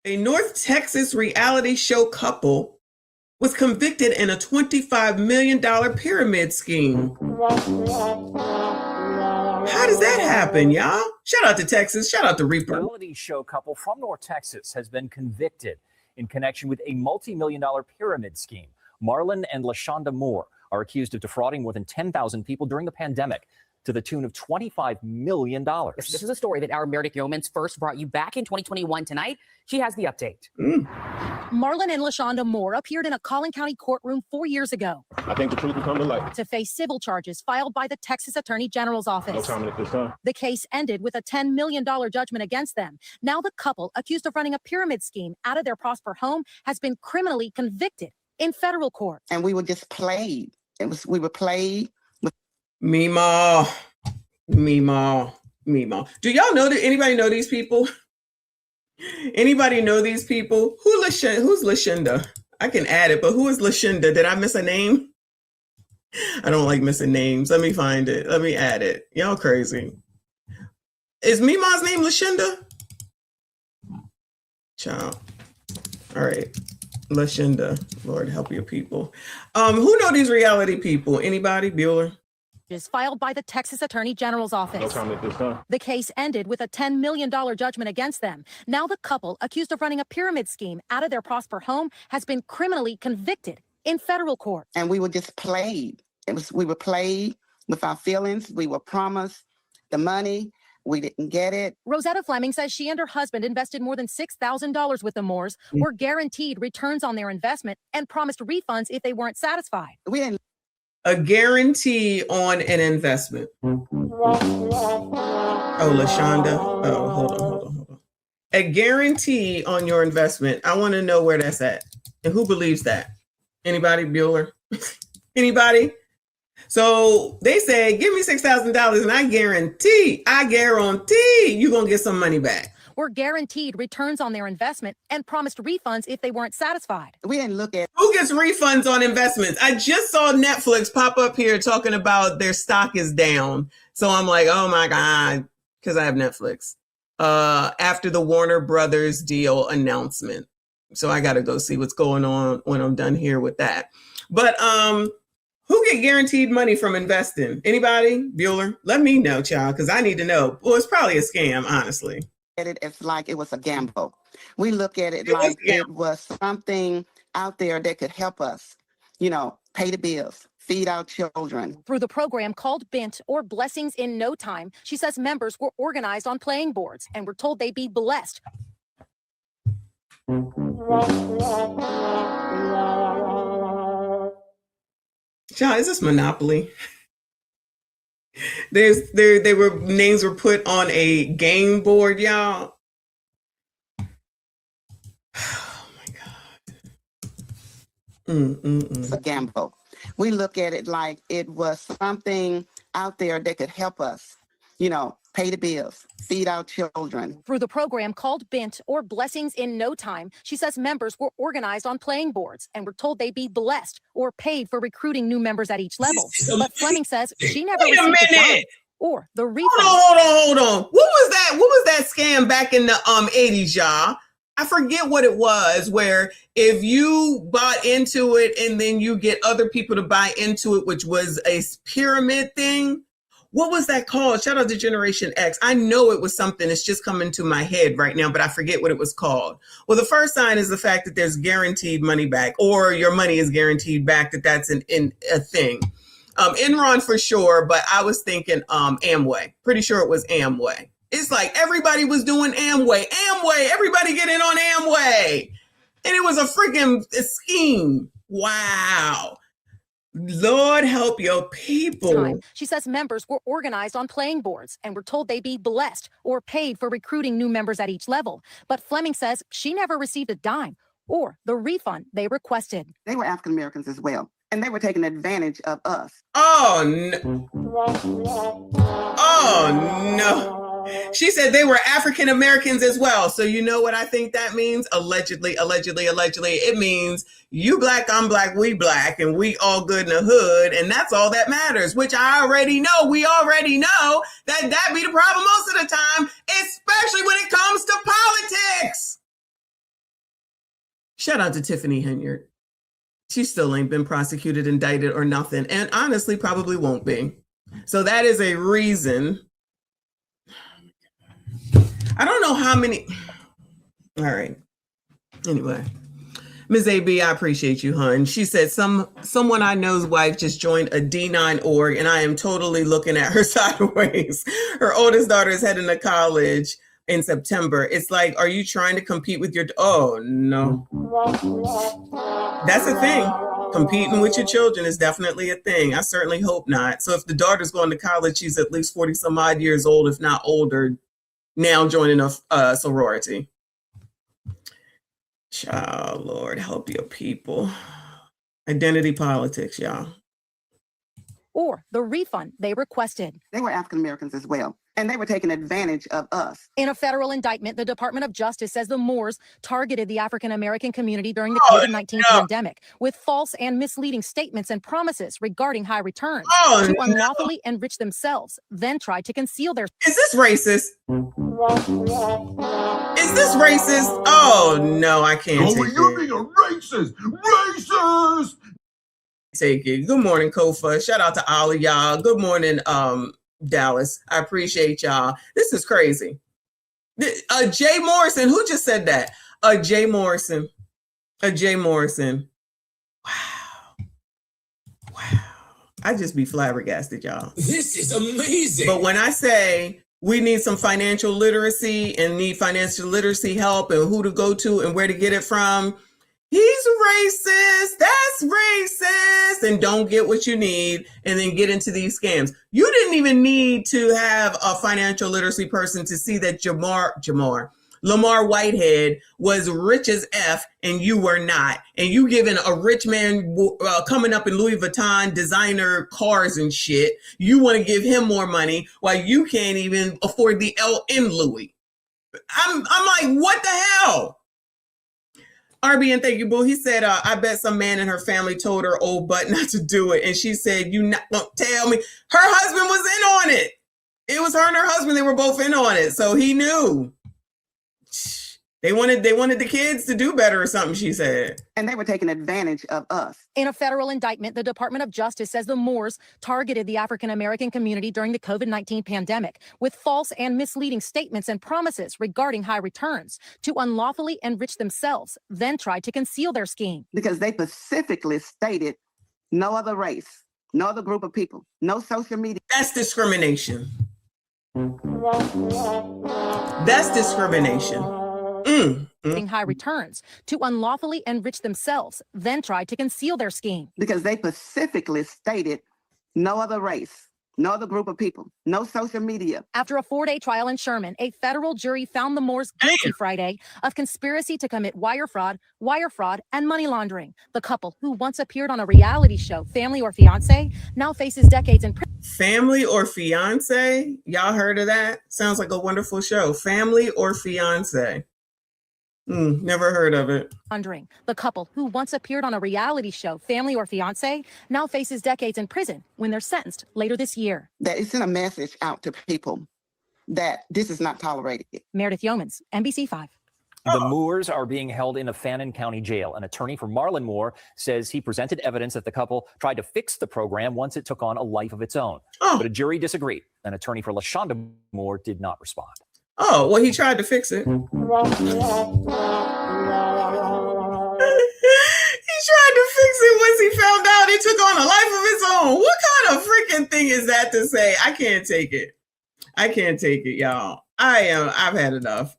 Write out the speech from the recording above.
A North Texas reality show couple was convicted in a $25 million pyramid scheme. How does that happen, y'all? Shout out to Texas. Shout out to Reaper. A reality show couple from North Texas has been convicted in connection with a multi-million-dollar pyramid scheme. Marlon and LaShonda Moore are accused of defrauding more than 10,000 people during the pandemic to the tune of $25 million. This is a story that our Meredith Yeomans first brought you back in 2021. Tonight, she has the update. Marlon and LaShonda Moore appeared in a Collin County courtroom 4 years ago. I think the truth will come to light. To face civil charges filed by the Texas Attorney General's office. No comment at this time. The case ended with a $10 million judgment against them. Now the couple, accused of running a pyramid scheme out of their Prosper home, has been criminally convicted in federal court. And we were just played. We were played. Meemaw. Do y'all know that anybody know these people? Anybody know these people? Who's LaShonda? I can add it, but who is LaShonda? Did I miss a name? I don't like missing names. Let me find it. Let me add it. Y'all crazy. Is Meemaw's name LaShonda? Child. All right. LaShonda. Lord help your people. Who know these reality people? Anybody? Bueller? Is filed by the Texas Attorney General's office. No comment at this time. The case ended with a $10 million judgment against them. Now the couple, accused of running a pyramid scheme out of their Prosper home, has been criminally convicted in federal court. And we were just played. We were played with our feelings. We were promised the money. We didn't get it. Rosetta Fleming says she and her husband invested more than $6,000 with the Moores, were guaranteed returns on their investment, and promised refunds if they weren't satisfied. We didn't. A guarantee on an investment. Oh, LaShonda. Oh, hold on. A guarantee on your investment. I want to know where that's at. And who believes that? Anybody, Bueller? Anybody? So they say, give me $6,000 and I guarantee you're going to get some money back. Were guaranteed returns on their investment and promised refunds if they weren't satisfied. We didn't look at who gets refunds on investments. I just saw Netflix pop up here talking about their stock is down. So I'm like, oh my God, because I have Netflix. After the Warner Brothers deal announcement. So I got to go see what's going on when I'm done here with that. But who get guaranteed money from investing? Anybody? Bueller? Let me know, child, because I need to know. Well, it's probably a scam, honestly. It as like it was a gamble. We look at it like it was something out there that could help us, pay the bills, feed our children. Through the program called BENT, or Blessings in No Time, she says members were organized on playing boards and were told they'd be blessed. Child, is this Monopoly? Names were put on a game board, y'all. Oh my God. It's a gamble. We look at it like it was something out there that could help us, pay the bills, feed our children. Through the program called BENT, or Blessings in No Time, she says members were organized on playing boards and were told they'd be blessed or paid for recruiting new members at each level. But Fleming says she never received a dime or the refund. Hold on. What was that scam back in the 80s, y'all? I forget what it was, where if you bought into it and then you get other people to buy into it, which was a pyramid thing. What was that called? Shout out to Generation X. I know it was something. It's just coming to my head right now, but I forget what it was called. Well, the first sign is the fact that there's guaranteed money back, or your money is guaranteed back, that's a thing. Enron for sure, but I was thinking Amway. Pretty sure it was Amway. It's like everybody was doing Amway. Everybody get in on Amway. And it was a freaking scheme. Wow. Lord help your people. She says members were organized on playing boards and were told they'd be blessed or paid for recruiting new members at each level. But Fleming says she never received a dime or the refund they requested. They were African Americans as well, and they were taking advantage of us. Oh, no. She said they were African Americans as well. So you know what I think that means? Allegedly. It means you black, I'm black, we black, and we all good in the hood. And that's all that matters, which I already know. We already know that be the problem most of the time, especially when it comes to politics. Shout out to Tiffany Henyard. She still ain't been prosecuted, indicted, or nothing, and honestly probably won't be. So that is a reason. I don't know how many. All right. Anyway, Ms. AB, I appreciate you, hun. She said someone I know's wife just joined a D9 org, and I am totally looking at her sideways. Her oldest daughter is heading to college in September. It's like, are you trying to compete with your? Oh no, that's a thing. Competing with your children is definitely a thing. I certainly hope not. So if the daughter's going to college, she's at least 40 some odd years old, if not older, now joining a sorority. Child, Lord, help your people. Identity politics, y'all. Or the refund they requested. They were African Americans as well, and they were taking advantage of us. In a federal indictment, the Department of Justice says the Moores targeted the African American community during the COVID-19 pandemic with false and misleading statements and promises regarding high returns to unlawfully enrich themselves, then tried to conceal their. Is this racist? Is this racist? Oh no, I can't take it. You're being a racist! Racist! Take it. Good morning, Kofa. Shout out to all of y'all. Good morning, Dallas. I appreciate y'all. This is crazy. Jay Morrison, who just said that? Jay Morrison. Jay Morrison. Wow. Wow. I just be flabbergasted, y'all. This is amazing. But when I say we need some financial literacy and need financial literacy help and who to go to and where to get it from, he's racist. That's racist. And don't get what you need and then get into these scams. You didn't even need to have a financial literacy person to see that Lamar Whitehead was rich as F and you were not. And you giving a rich man coming up in Louis Vuitton designer cars and shit. You want to give him more money while you can't even afford the L in Louis. I'm like, what the hell? RB, and thank you, boo. He said, I bet some man in her family told her old butt not to do it. And she said, you not don't tell me. Her husband was in on it. It was her and her husband. They were both in on it. So he knew. They wanted the kids to do better or something, she said. And they were taking advantage of us. In a federal indictment, the Department of Justice says the Moores targeted the African American community during the COVID-19 pandemic with false and misleading statements and promises regarding high returns to unlawfully enrich themselves, then tried to conceal their scheme. Because they specifically stated no other race, no other group of people, no social media. That's discrimination. That's discrimination. High returns to unlawfully enrich themselves, then tried to conceal their scheme. Because they specifically stated no other race, no other group of people, no social media. After a 4-day trial in Sherman, a federal jury found the Moores guilty Friday of conspiracy to commit wire fraud, and money laundering. The couple, who once appeared on a reality show, Family or Fiancé, now faces decades in prison. Family or Fiancé? Y'all heard of that? Sounds like a wonderful show. Family or Fiancé? Never heard of it. The couple, who once appeared on a reality show, Family or Fiancé, now faces decades in prison when they're sentenced later this year. That it sent a message out to people that this is not tolerated. Meredith Yeomans, NBC5. The Moores are being held in a Fannin County jail. An attorney for Marlon Moore says he presented evidence that the couple tried to fix the program once it took on a life of its own. But a jury disagreed. An attorney for LaShonda Moore did not respond. Oh, well, he tried to fix it. He tried to fix it once he found out it took on a life of its own. What kind of freaking thing is that to say? I can't take it. I can't take it, y'all. I've had enough.